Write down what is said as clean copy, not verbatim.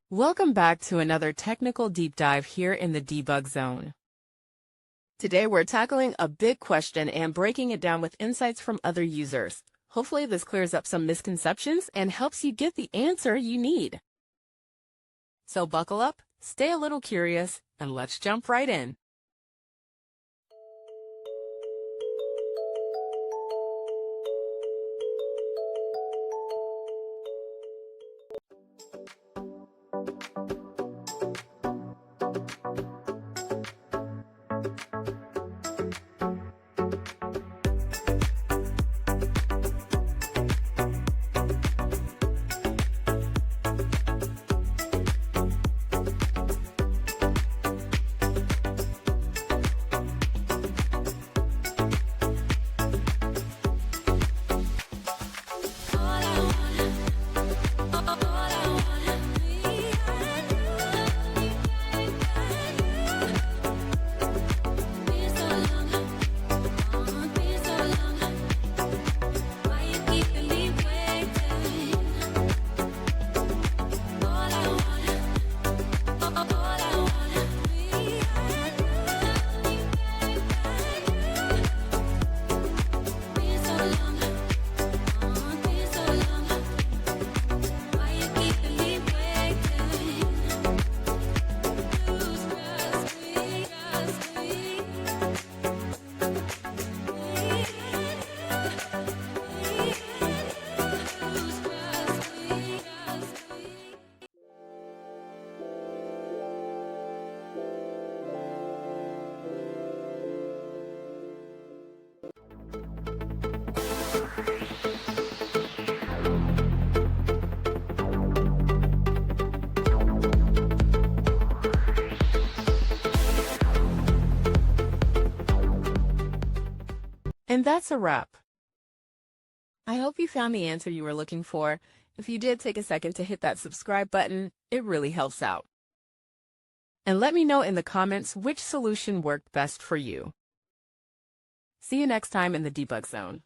Welcome back to another technical deep dive here in the debug zone. Today we're tackling a big question and breaking it down with insights from other users. Hopefully this clears up some misconceptions and helps you get the answer you need. So buckle up, stay a little curious, and let's jump right in. And that's a wrap. I hope you found the answer you were looking for. If you did, take a second to hit that subscribe button. It really helps out. And let me know in the comments which solution worked best for you. See you next time in the debug zone.